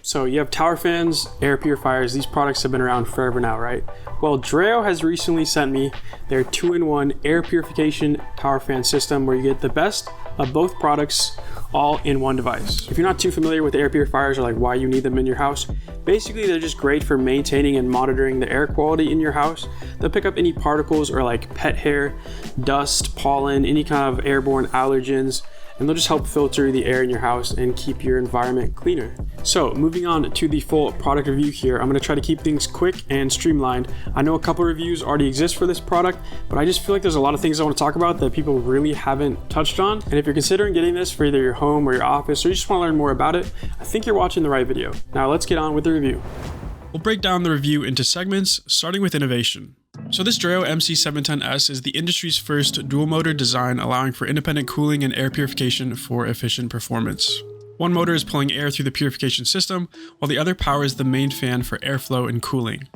So you have tower fans, air purifiers. These products have been around forever now, right? Well, Dreo has recently sent me their 2-in-1 air purification tower fan system where you get the best of both products all in one device. If you're not too familiar with air purifiers or like why you need them in your house, basically they're just great for maintaining and monitoring the air quality in your house. They'll pick up any particles or like pet hair, dust, pollen, any kind of airborne allergens, and they'll just help filter the air in your house and keep your environment cleaner. So moving on to the full product review here, I'm gonna try to keep things quick and streamlined. I know a couple reviews already exist for this product, but I just feel like there's a lot of things I wanna talk about that people really haven't touched on. And if you're considering getting this for either your home or your office, or you just wanna learn more about it, I think you're watching the right video. Now let's get on with the review. We'll break down the review into segments, starting with innovation. So this Dreo MC710S is the industry's first dual motor design, allowing for independent cooling and air purification for efficient performance. One motor is pulling air through the purification system, while the other powers the main fan for airflow and cooling.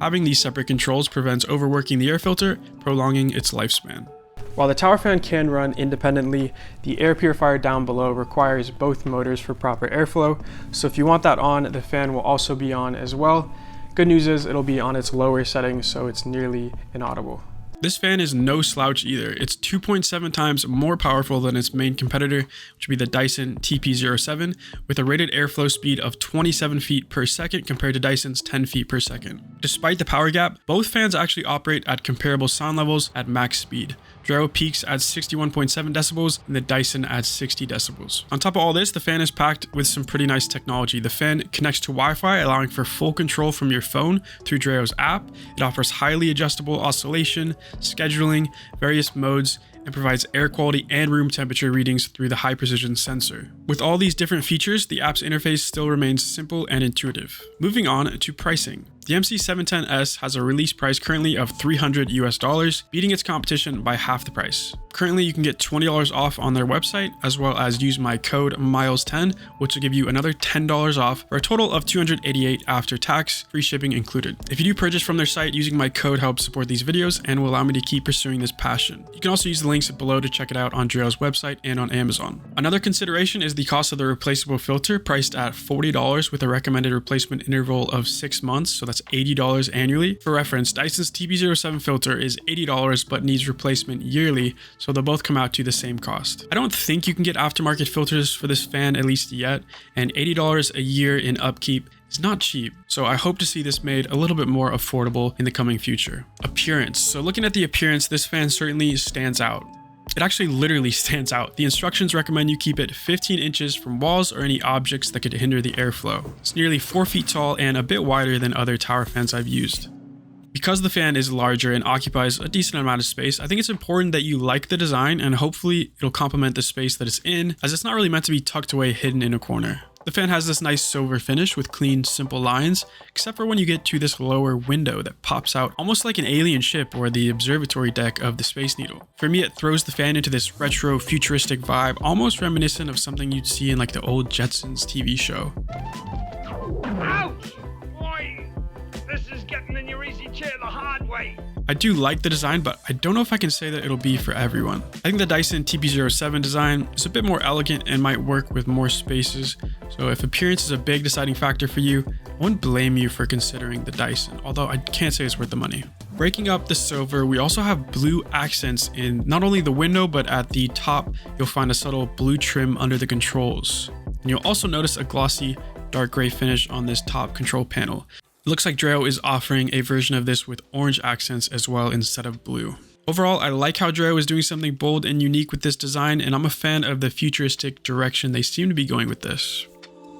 Having these separate controls prevents overworking the air filter, prolonging its lifespan. While the tower fan can run independently, the air purifier down below requires both motors for proper airflow. So if you want that on, the fan will also be on as well. Good news is it'll be on its lower setting, so it's nearly inaudible. This fan is no slouch either. It's 2.7 times more powerful than its main competitor, which would be the Dyson TP07, with a rated airflow speed of 27 feet per second compared to Dyson's 10 feet per second. Despite the power gap, both fans actually operate at comparable sound levels at max speed. Dreo peaks at 61.7 decibels and the Dyson at 60 decibels. On top of all this, the fan is packed with some pretty nice technology. The fan connects to Wi-Fi, allowing for full control from your phone through Dreo's app. It offers highly adjustable oscillation, scheduling, various modes, and provides air quality and room temperature readings through the high precision sensor. With all these different features, the app's interface still remains simple and intuitive. Moving on to pricing. The MC710S has a release price currently of $300 US, beating its competition by half the price. Currently, you can get $20 off on their website, as well as use my code MILES10, which will give you another $10 off for a total of $288 after tax, free shipping included. If you do purchase from their site, using my code helps support these videos and will allow me to keep pursuing this passion. You can also use the links below to check it out on Dreo's website and on Amazon. Another consideration is the cost of the replaceable filter, priced at $40 with a recommended replacement interval of 6 months, so that's $80 annually. For reference, Dyson's TP07 filter is $80 but needs replacement yearly, so they'll both come out to the same cost. I don't think you can get aftermarket filters for this fan, at least yet, and $80 a year in upkeep is not cheap, so I hope to see this made a little bit more affordable in the coming future. Appearance. So looking at the appearance, this fan certainly stands out. It actually literally stands out. The instructions recommend you keep it 15 inches from walls or any objects that could hinder the airflow. It's nearly 4 feet tall and a bit wider than other tower fans I've used. Because the fan is larger and occupies a decent amount of space, I think it's important that you like the design, and hopefully it'll complement the space that it's in, as it's not really meant to be tucked away hidden in a corner. The fan has this nice silver finish with clean, simple lines, except for when you get to this lower window that pops out almost like an alien ship or the observatory deck of the Space Needle. For me, it throws the fan into this retro, futuristic vibe, almost reminiscent of something you'd see in like the old Jetsons TV show. Ouch! Boy, this is getting in your easy chair the hard way. I do like the design, but I don't know if I can say that it'll be for everyone. I think the Dyson TP07 design is a bit more elegant and might work with more spaces. So if appearance is a big deciding factor for you, I wouldn't blame you for considering the Dyson, although I can't say it's worth the money. Breaking up the silver, we also have blue accents in not only the window, but at the top, you'll find a subtle blue trim under the controls. And you'll also notice a glossy dark gray finish on this top control panel. It looks like Dreo is offering a version of this with orange accents as well instead of blue. Overall, I like how Dreo is doing something bold and unique with this design, and I'm a fan of the futuristic direction they seem to be going with this.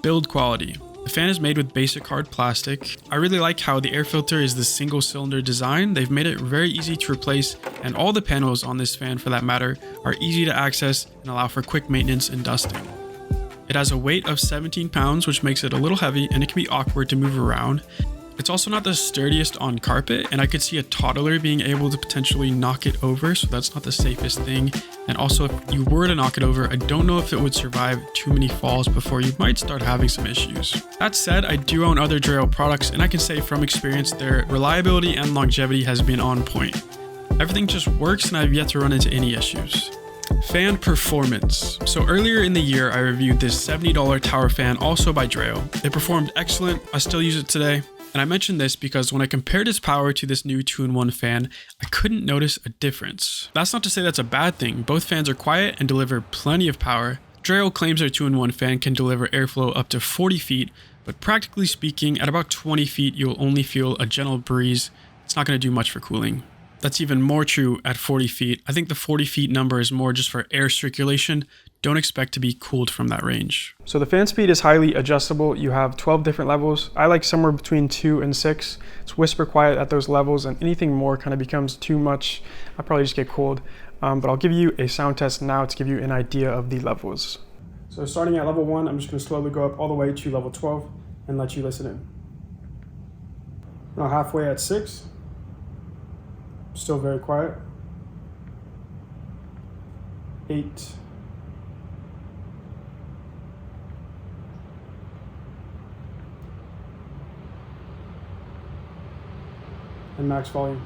Build quality. The fan is made with basic hard plastic. I really like how the air filter is the single cylinder design. They've made it very easy to replace, and all the panels on this fan for that matter are easy to access and allow for quick maintenance and dusting. It has a weight of 17 pounds, which makes it a little heavy and it can be awkward to move around. It's also not the sturdiest on carpet, and I could see a toddler being able to potentially knock it over, so that's not the safest thing. And also, if you were to knock it over, I don't know if it would survive too many falls before you might start having some issues. That said, I do own other Dreo products, and I can say from experience their reliability and longevity has been on point. Everything just works and I've yet to run into any issues. Fan performance. So earlier in the year, I reviewed this $70 tower fan, also by Dreo. It performed excellent. I still use it today. And I mentioned this because when I compared its power to this new 2-in-1 fan, I couldn't notice a difference. That's not to say that's a bad thing. Both fans are quiet and deliver plenty of power. Dreo claims their 2-in-1 fan can deliver airflow up to 40 feet, but practically speaking, at about 20 feet, you'll only feel a gentle breeze. It's not going to do much for cooling. That's even more true at 40 feet. I think the 40 feet number is more just for air circulation. Don't expect to be cooled from that range. So the fan speed is highly adjustable. You have 12 different levels. I like somewhere between 2 and 6. It's whisper quiet at those levels, and anything more kind of becomes too much. I probably just get cooled. But I'll give you a sound test now to give you an idea of the levels. So starting at level 1, I'm just going to slowly go up all the way to level 12 and let you listen in. Now halfway at 6. Still very quiet. 8. And max volume.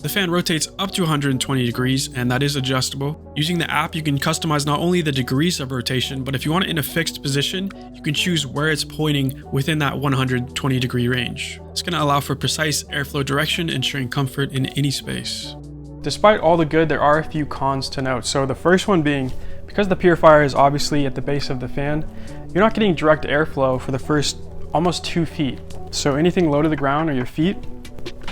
The fan rotates up to 120 degrees, and that is adjustable. Using the app, you can customize not only the degrees of rotation, but if you want it in a fixed position, you can choose where it's pointing within that 120 degree range. It's going to allow for precise airflow direction, ensuring comfort in any space. Despite all the good, there are a few cons to note. So the first one being, because the Purifier is obviously at the base of the fan, you're not getting direct airflow for the first almost 2 feet. So anything low to the ground or your feet,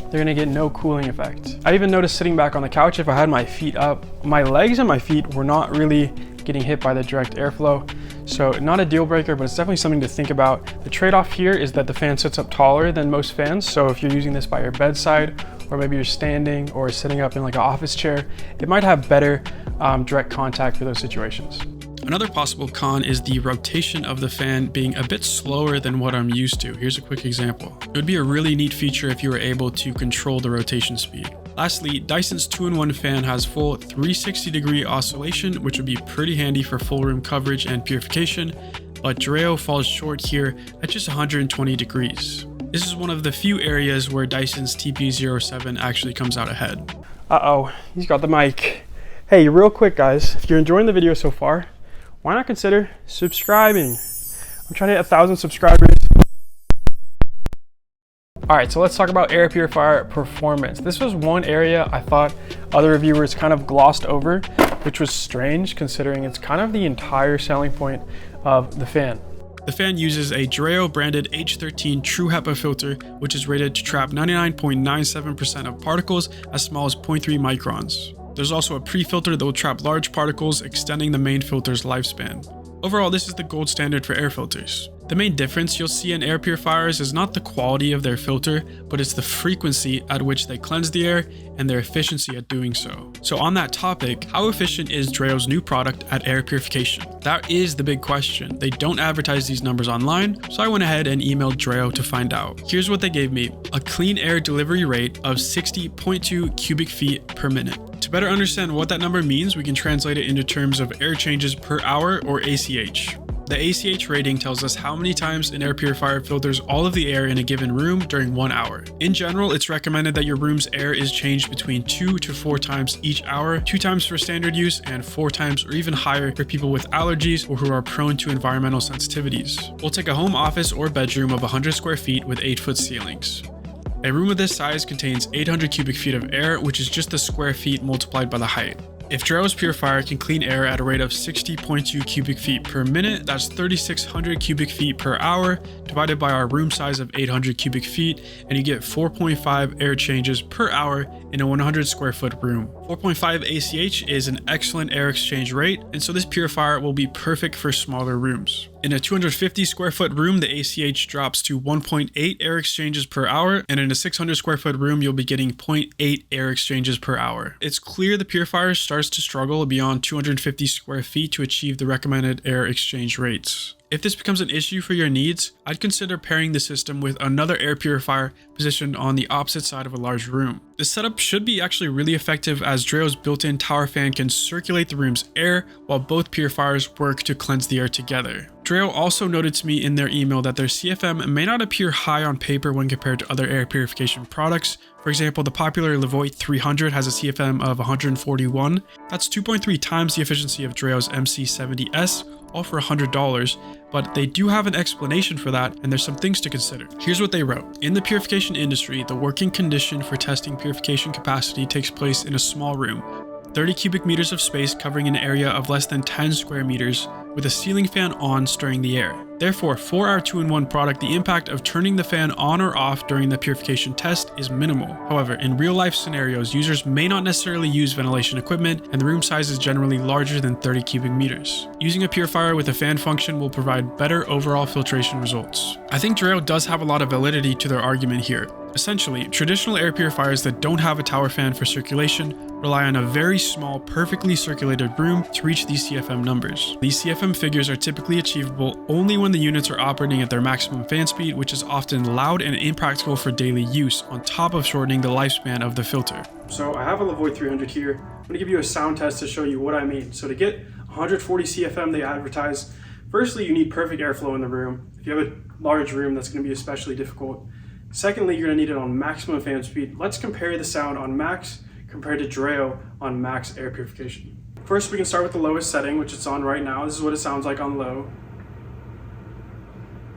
they're gonna get no cooling effect. I even noticed sitting back on the couch, if I had my feet up, my legs and my feet were not really getting hit by the direct airflow. So not a deal breaker, but it's definitely something to think about. The trade-off here is that the fan sits up taller than most fans. So if you're using this by your bedside, or maybe you're standing or sitting up in like an office chair, it might have better direct contact for those situations. Another possible con is the rotation of the fan being a bit slower than what I'm used to. Here's a quick example. It would be a really neat feature if you were able to control the rotation speed. Lastly, Dyson's 2-in-1 fan has full 360 degree oscillation, which would be pretty handy for full room coverage and purification, but Dreo falls short here at just 120 degrees. This is one of the few areas where Dyson's TP07 actually comes out ahead. Uh-oh, he's got the mic. Hey, real quick guys, if you're enjoying the video so far, why not consider subscribing? I'm trying to hit 1,000 subscribers. All right, so let's talk about air purifier performance. This was one area I thought other reviewers kind of glossed over, which was strange considering it's kind of the entire selling point of the fan. The fan uses a Dreo branded H13 True HEPA filter, which is rated to trap 99.97% of particles as small as 0.3 microns. There's also a pre-filter that will trap large particles, extending the main filter's lifespan. Overall, this is the gold standard for air filters. The main difference you'll see in air purifiers is not the quality of their filter, but it's the frequency at which they cleanse the air and their efficiency at doing so. So on that topic, how efficient is Dreo's new product at air purification? That is the big question. They don't advertise these numbers online, so I went ahead and emailed Dreo to find out. Here's what they gave me: a clean air delivery rate of 60.2 cubic feet per minute. To better understand what that number means, we can translate it into terms of air changes per hour, or ACH. The ACH rating tells us how many times an air purifier filters all of the air in a given room during 1 hour. In general, it's recommended that your room's air is changed between 2 to 4 times each hour, 2 times for standard use and 4 times or even higher for people with allergies or who are prone to environmental sensitivities. We'll take a home office or bedroom of 100 square feet with 8-foot ceilings. A room of this size contains 800 cubic feet of air, which is just the square feet multiplied by the height. If Dreo's Purifier can clean air at a rate of 60.2 cubic feet per minute, that's 3,600 cubic feet per hour divided by our room size of 800 cubic feet, and you get 4.5 air changes per hour in a 100 square foot room. 4.5 ACH is an excellent air exchange rate, and so this purifier will be perfect for smaller rooms. In a 250 square foot room, the ACH drops to 1.8 air exchanges per hour, and in a 600 square foot room, you'll be getting 0.8 air exchanges per hour. It's clear the purifier starts to struggle beyond 250 square feet to achieve the recommended air exchange rates. If this becomes an issue for your needs, I'd consider pairing the system with another air purifier positioned on the opposite side of a large room. This setup should be actually really effective, as Dreo's built-in tower fan can circulate the room's air while both purifiers work to cleanse the air together. Dreo also noted to me in their email that their CFM may not appear high on paper when compared to other air purification products. For example, the popular Levoit 300 has a CFM of 141. That's 2.3 times the efficiency of Dreo's MC710S, all for $100, but they do have an explanation for that, and there's some things to consider. Here's what they wrote. In the purification industry, the working condition for testing purification capacity takes place in a small room, 30 cubic meters of space covering an area of less than 10 square meters, with a ceiling fan on stirring the air. Therefore, for our 2-in-1 product, the impact of turning the fan on or off during the purification test is minimal. However, in real-life scenarios, users may not necessarily use ventilation equipment, and the room size is generally larger than 30 cubic meters. Using a purifier with a fan function will provide better overall filtration results. I think Dreo does have a lot of validity to their argument here. Essentially, traditional air purifiers that don't have a tower fan for circulation rely on a very small, perfectly circulated room to reach these CFM numbers. These CFM figures are typically achievable only when the units are operating at their maximum fan speed, which is often loud and impractical for daily use, on top of shortening the lifespan of the filter. So I have a Levoit 300 here. I'm going to give you a sound test to show you what I mean. So to get 140 CFM they advertise, firstly, you need perfect airflow in the room. If you have a large room, that's going to be especially difficult. Secondly, you're going to need it on maximum fan speed. Let's compare the sound on max compared to Dreo on max air purification. First, we can start with the lowest setting, which it's on right now. This is what it sounds like on low.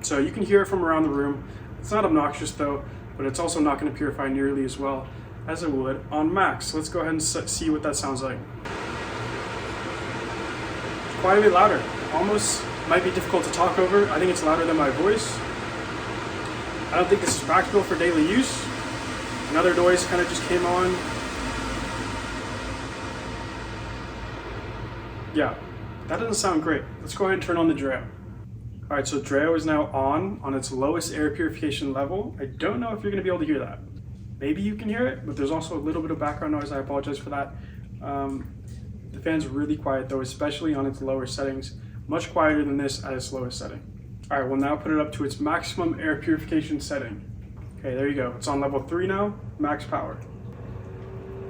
So you can hear it from around the room. It's not obnoxious though, but it's also not going to purify nearly as well as it would on max. Let's go ahead and see what that sounds like. It's quite a bit louder. Almost might be difficult to talk over. I think it's louder than my voice. I don't think this is practical for daily use. Another noise kind of just came on. Yeah, that doesn't sound great. Let's go ahead and turn on the Dreo. All right, so Dreo is now on its lowest air purification level. I don't know if you're gonna be able to hear that. Maybe you can hear it, but there's also a little bit of background noise. I apologize for that. The fan's really quiet though, especially on its lower settings. Much quieter than this at its lowest setting. All right, we'll now put it up to its maximum air purification setting. Okay, there you go. It's on level 3 now, max power.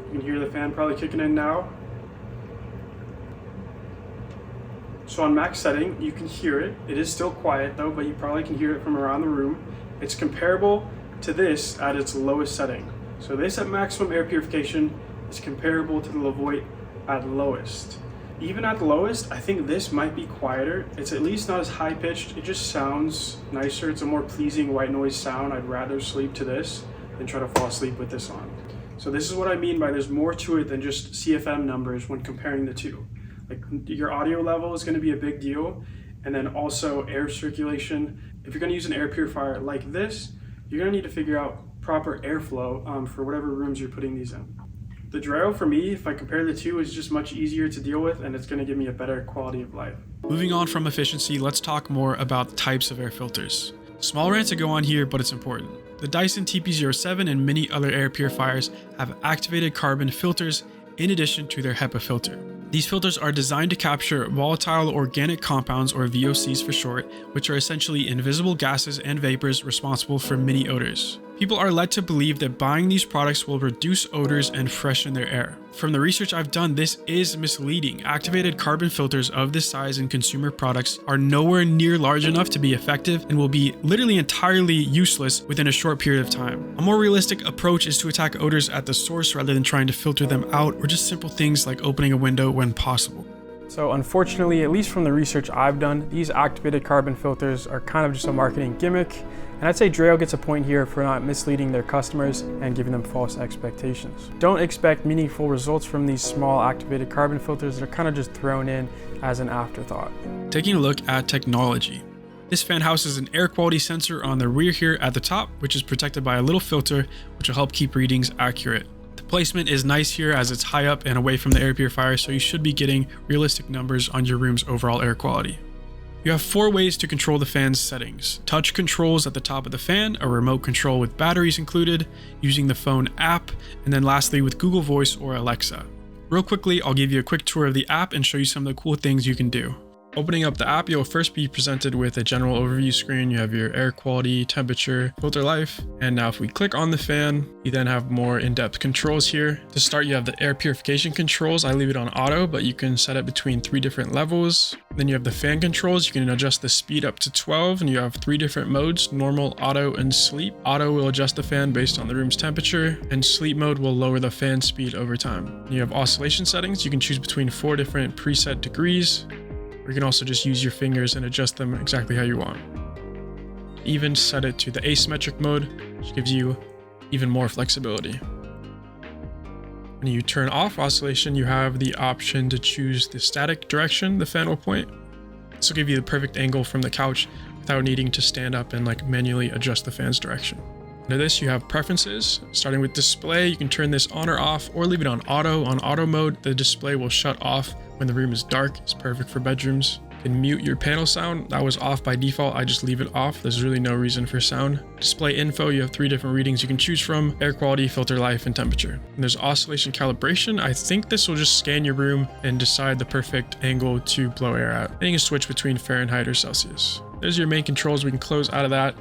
You can hear the fan probably kicking in now. So on max setting, you can hear it. It is still quiet though, but you probably can hear it from around the room. It's comparable to this at its lowest setting. So this at maximum air purification is comparable to the Levoit at lowest. Even at the lowest, I think this might be quieter. It's at least not as high pitched. It just sounds nicer. It's a more pleasing white noise sound. I'd rather sleep to this than try to fall asleep with this on. So this is what I mean by there's more to it than just CFM numbers when comparing the two. Like your audio level is going to be a big deal, and then also air circulation. If you're going to use an air purifier like this, you're going to need to figure out proper airflow for whatever rooms you're putting these in. The Dreo, for me, if I compare the two, is just much easier to deal with, and it's going to give me a better quality of life. Moving on from efficiency, let's talk more about types of air filters. Small rant to go on here, but it's important. The Dyson TP07 and many other air purifiers have activated carbon filters in addition to their HEPA filter. These filters are designed to capture volatile organic compounds, or VOCs for short, which are essentially invisible gases and vapors responsible for many odors. People are led to believe that buying these products will reduce odors and freshen their air. From the research I've done, this is misleading. Activated carbon filters of this size in consumer products are nowhere near large enough to be effective and will be literally entirely useless within a short period of time. A more realistic approach is to attack odors at the source rather than trying to filter them out, or just simple things like opening a window when possible. So unfortunately, at least from the research I've done, these activated carbon filters are kind of just a marketing gimmick. And I'd say Dreo gets a point here for not misleading their customers and giving them false expectations. Don't expect meaningful results from these small activated carbon filters that are kind of just thrown in as an afterthought. Taking a look at technology. This fan houses an air quality sensor on the rear here at the top, which is protected by a little filter, which will help keep readings accurate. The placement is nice here as it's high up and away from the air purifier, so you should be getting realistic numbers on your room's overall air quality. You have 4 ways to control the fan's settings. Touch controls at the top of the fan, a remote control with batteries included, using the phone app, and then lastly with Google Voice or Alexa. Real quickly, I'll give you a quick tour of the app and show you some of the cool things you can do. Opening up the app, you'll first be presented with a general overview screen. You have your air quality, temperature, filter life. And now if we click on the fan, you then have more in-depth controls here. To start, you have the air purification controls. I leave it on auto, but you can set it between 3 different levels. Then you have the fan controls. You can adjust the speed up to 12, and you have 3 different modes: normal, auto, and sleep. Auto will adjust the fan based on the room's temperature, and sleep mode will lower the fan speed over time. You have oscillation settings. You can choose between 4 different preset degrees. You can also just use your fingers and adjust them exactly how you want. Even set it to the asymmetric mode, which gives you even more flexibility. When you turn off oscillation, you have the option to choose the static direction the fan will point. This will give you the perfect angle from the couch without needing to stand up and manually adjust the fan's direction. Under this, you have preferences. Starting with display, you can turn this on or off or leave it on auto. On auto mode, the display will shut off when the room is dark. It's perfect for bedrooms. You can mute your panel sound. That was off by default. I just leave it off. There's really no reason for sound. Display info, you have 3 different readings you can choose from: air quality, filter life, and temperature. And there's oscillation calibration. I think this will just scan your room and decide the perfect angle to blow air at. And you can switch between Fahrenheit or Celsius. There's your main controls. We can close out of that.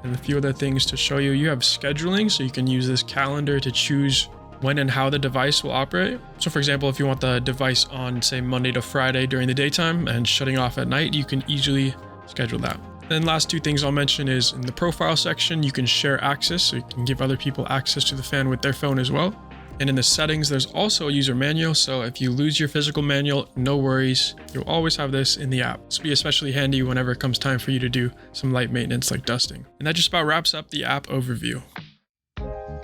And a few other things to show you. You have scheduling, so you can use this calendar to choose when and how the device will operate. So for example, if you want the device on, say, Monday to Friday during the daytime and shutting off at night, you can easily schedule that. Then last 2 things I'll mention is in the profile section, you can share access, so you can give other people access to the fan with their phone as well. And in the settings, there's also a user manual, so if you lose your physical manual, no worries. You'll always have this in the app. This will be especially handy whenever it comes time for you to do some light maintenance like dusting. And that just about wraps up the app overview.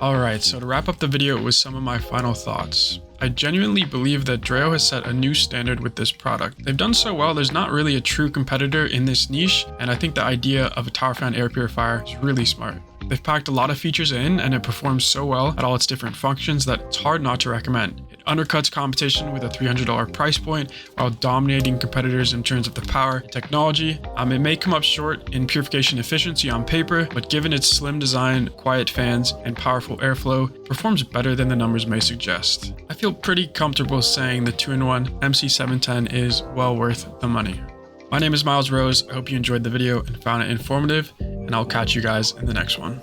Alright, so to wrap up the video with some of my final thoughts. I genuinely believe that Dreo has set a new standard with this product. They've done so well, there's not really a true competitor in this niche, and I think the idea of a tower fan air purifier is really smart. They've packed a lot of features in, and it performs so well at all its different functions that it's hard not to recommend. It undercuts competition with a $300 price point while dominating competitors in terms of the power and technology. It may come up short in purification efficiency on paper, but given its slim design, quiet fans, and powerful airflow, it performs better than the numbers may suggest. I feel pretty comfortable saying the 2-in-1 MC710 is well worth the money. My name is Miles Rose. I hope you enjoyed the video and found it informative, and I'll catch you guys in the next one.